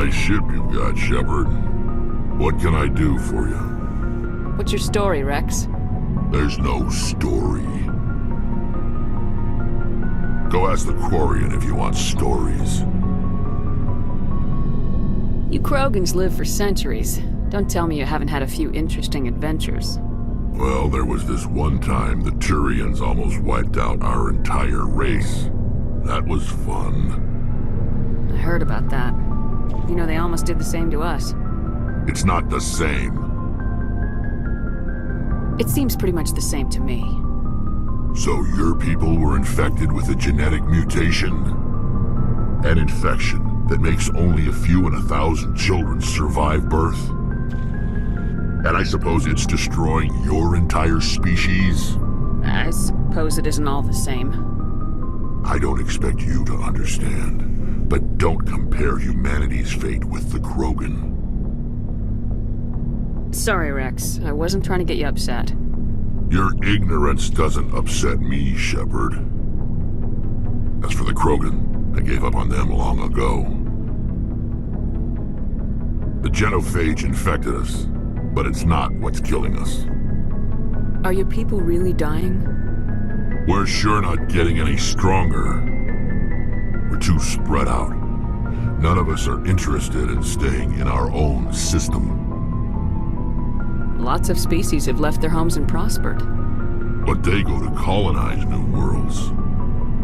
nice ship you've got, Shepard. What can I do for you? What's your story, Rex? There's no story. Go ask the Quarian if you want stories. You Krogans live for centuries. Don't tell me you haven't had a few interesting adventures. Well, there was this one time the Turians almost wiped out our entire race. That was fun. I heard about that. You know, they almost did the same to us. It's not the same. It seems pretty much the same to me. So your people were infected with a genetic mutation? An infection that makes only a few in 1,000 children survive birth? And I suppose it's destroying your entire species? I suppose it isn't all the same. I don't expect you to understand, but don't compare humanity's fate with the Krogan. Sorry, Rex. I wasn't trying to get you upset. Your ignorance doesn't upset me, Shepard. As for the Krogan, I gave up on them long ago. The genophage infected us, but it's not what's killing us. Are your people really dying? We're sure not getting any stronger. We're too spread out. None of us are interested in staying in our own system. Lots of species have left their homes and prospered. But they go to colonize new worlds.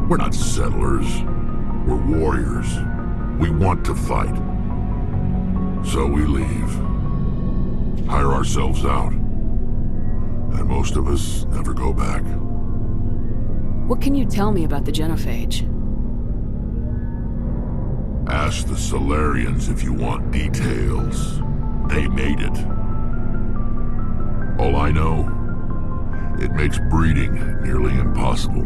We're not settlers. We're warriors. We want to fight. So we leave. Hire ourselves out. And most of us never go back. What can you tell me about the genophage? Ask the Solarians if you want details. They made it. All I know, it makes breeding nearly impossible.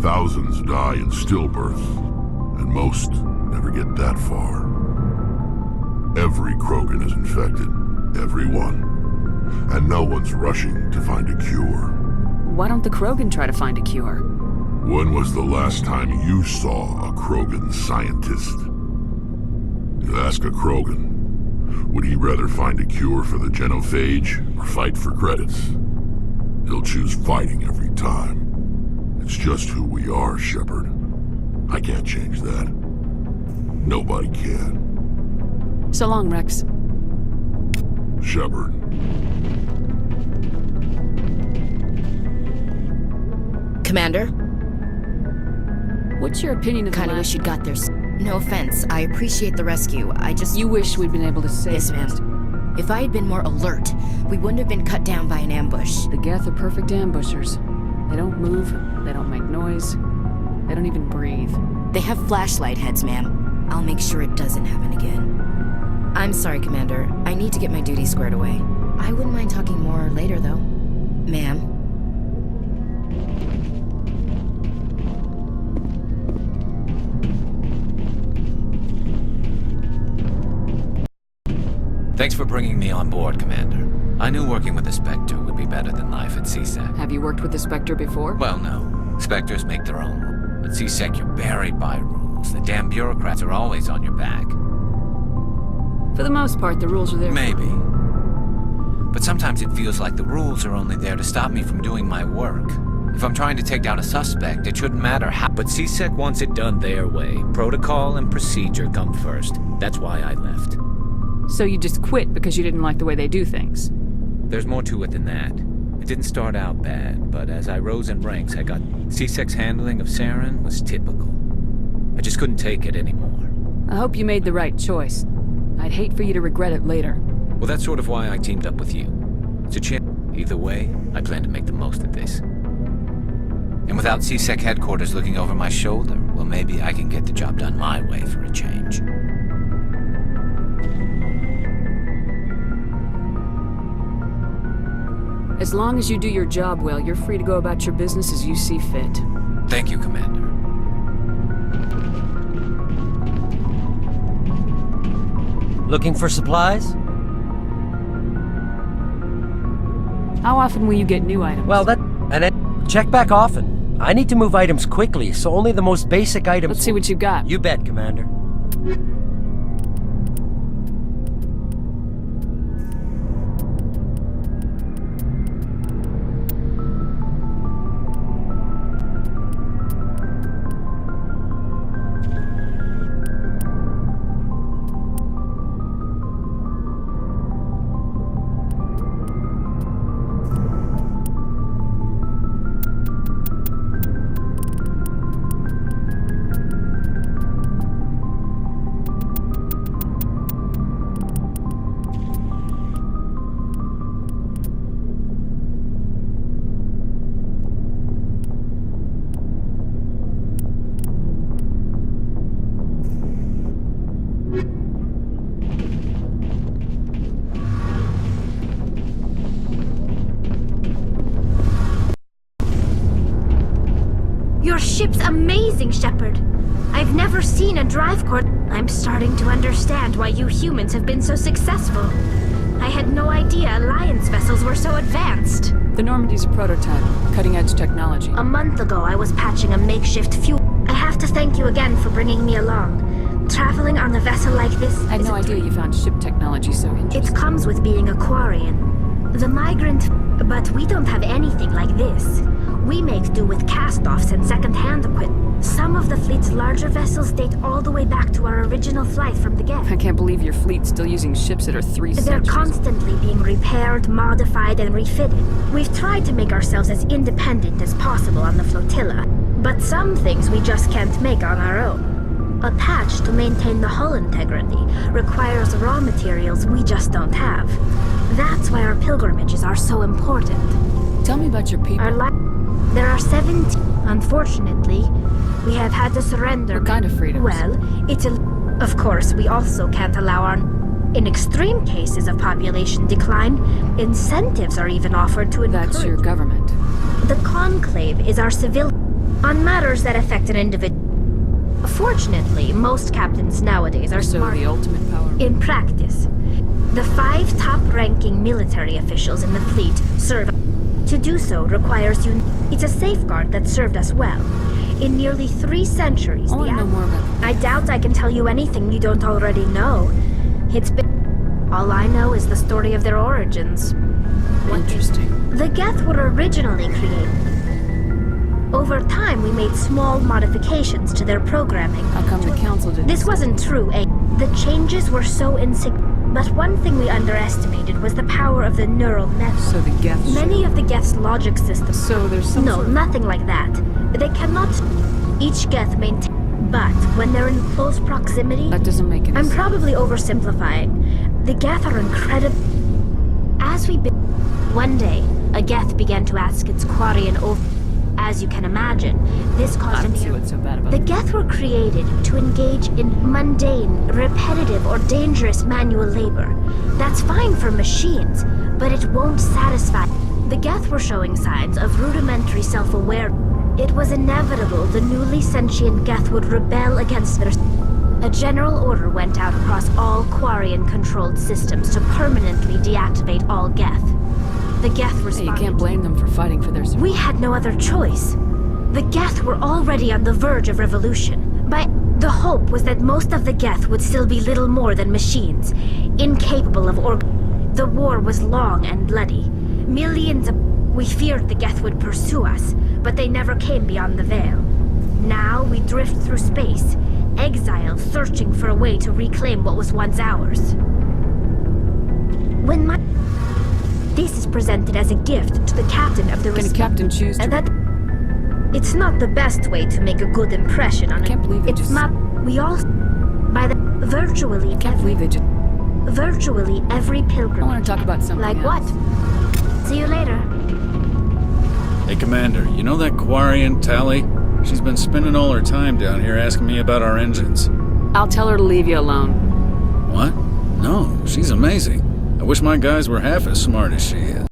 Thousands die in stillbirth, and most never get that far. Every Krogan is infected, every one. And no one's rushing to find a cure. Why don't the Krogan try to find a cure? When was the last time you saw a Krogan scientist? You ask a Krogan, would he rather find a cure for the genophage or fight for credits? He'll choose fighting every time. It's just who we are, Shepard. I can't change that. Nobody can. So long, Rex. Shepard. Commander? What's your opinion of the Kinda wish you'd got there. No offense, I appreciate the rescue. You wish we'd been able to save Yes, ma'am. If I had been more alert, we wouldn't have been cut down by an ambush. The Geth are perfect ambushers. They don't move, they don't make noise, they don't even breathe. They have flashlight heads, ma'am. I'll make sure it doesn't happen again. I'm sorry, Commander. I need to get my duties squared away. I wouldn't mind talking more later, though. Ma'am? Thanks for bringing me on board, Commander. I knew working with the Spectre would be better than life at CSEC. Have you worked with the Spectre before? Well, no. Spectres make their own rules. At CSEC, you're buried by rules. The damn bureaucrats are always on your back. For the most part, the rules are there. Maybe. But sometimes it feels like the rules are only there to stop me from doing my work. If I'm trying to take down a suspect, it shouldn't matter how. But CSEC wants it done their way. Protocol and procedure come first. That's why I left. So you just quit because you didn't like the way they do things? There's more to it than that. It didn't start out bad, but as I rose in ranks, I got CSEC's handling of Saren was typical. I just couldn't take it anymore. I hope you made the right choice. I'd hate for you to regret it later. Well, that's sort of why I teamed up with you. It's a chance. Either way, I plan to make the most of this. And without CSEC headquarters looking over my shoulder, well, maybe I can get the job done my way for a change. As long as you do your job well, you're free to go about your business as you see fit. Thank you, Commander. Looking for supplies? How often will you get new items? Well, check back often. I need to move items quickly, so only the most basic items... Let's see what you got. You bet, Commander. ship's amazing, Shepard. I've never seen a drive core. I'm starting to understand why you humans have been so successful. I had no idea Alliance vessels were so advanced. The Normandy's a prototype, cutting-edge technology. A month ago, I was patching a makeshift fuel. I have to thank you again for bringing me along. Traveling on a vessel like this I had is no idea you found ship technology so interesting. It comes with being a Quarian. The migrant... But we don't have anything like this. We make do with cast-offs and second-hand equipment. Some of the fleet's larger vessels date all the way back to our original flight from the Geth. I can't believe your fleet's still using ships that are 3 They're centuries. constantly being repaired, modified, and refitted. We've tried to make ourselves as independent as possible on the flotilla, but some things we just can't make on our own. A patch to maintain the hull integrity requires raw materials we just don't have. That's why our pilgrimages are so important. Tell me about your people. There are 17. Unfortunately, we have had to surrender. What kind of freedoms? Well, it's of course, we also can't allow our... In extreme cases of population decline, incentives are even offered to encourage... That's your government. The Conclave is our civil... On matters that affect an individual. Fortunately, most captains nowadays are So smart. the ultimate power. In practice, the 5 top-ranking military officials in the fleet serve. To do so requires you... It's a safeguard that served us well. In nearly 3 centuries, I want to know more about... I doubt I can tell you anything you don't already know. It's been... All I know is the story of their origins. Interesting. The Geth were originally created. Over time, we made small modifications to their programming. How come the council didn't... This wasn't true, eh? The changes were so insignificant. But one thing we underestimated was the power of the neural network. So the Geths... Many of the Geth's logic systems... So there's some No, sort of... nothing like that. They cannot... Each Geth maintain... But when they're in close proximity... That doesn't make any I'm sense. probably oversimplifying. The Geth are incredible... As we... One day, a Geth began to ask its Quarian over... As you can imagine, this I caused don't see an... what's so bad about The it. Geth were created to engage in mundane, repetitive, or dangerous manual labor. That's fine for machines, but it won't satisfy. The Geth were showing signs of rudimentary self-awareness. It was inevitable the newly sentient Geth would rebel against their... A general order went out across all Quarian-controlled systems to permanently deactivate all Geth. The Geth Hey, responded. you can't blame them for fighting for their... We had no other choice. The Geth were already on the verge of revolution. The hope was that most of the Geth would still be little more than machines, incapable of The war was long and bloody. Millions of... We feared the Geth would pursue us, but they never came beyond the veil. Now we drift through space, exiled, searching for a way to reclaim what was once ours. When my... This is presented as a gift to the captain of the... Can a captain choose to... And that... It's not the best way to make a good impression on I can't believe it It's just... not... We all... By the... Virtually... I can't believe they just... Virtually every pilgrim... I want to talk about something Like else. what? See you later. Hey, Commander, you know that Quarian, Tally? She's been spending all her time down here asking me about our engines. I'll tell her to leave you alone. What? No, she's amazing. I wish my guys were half as smart as she is.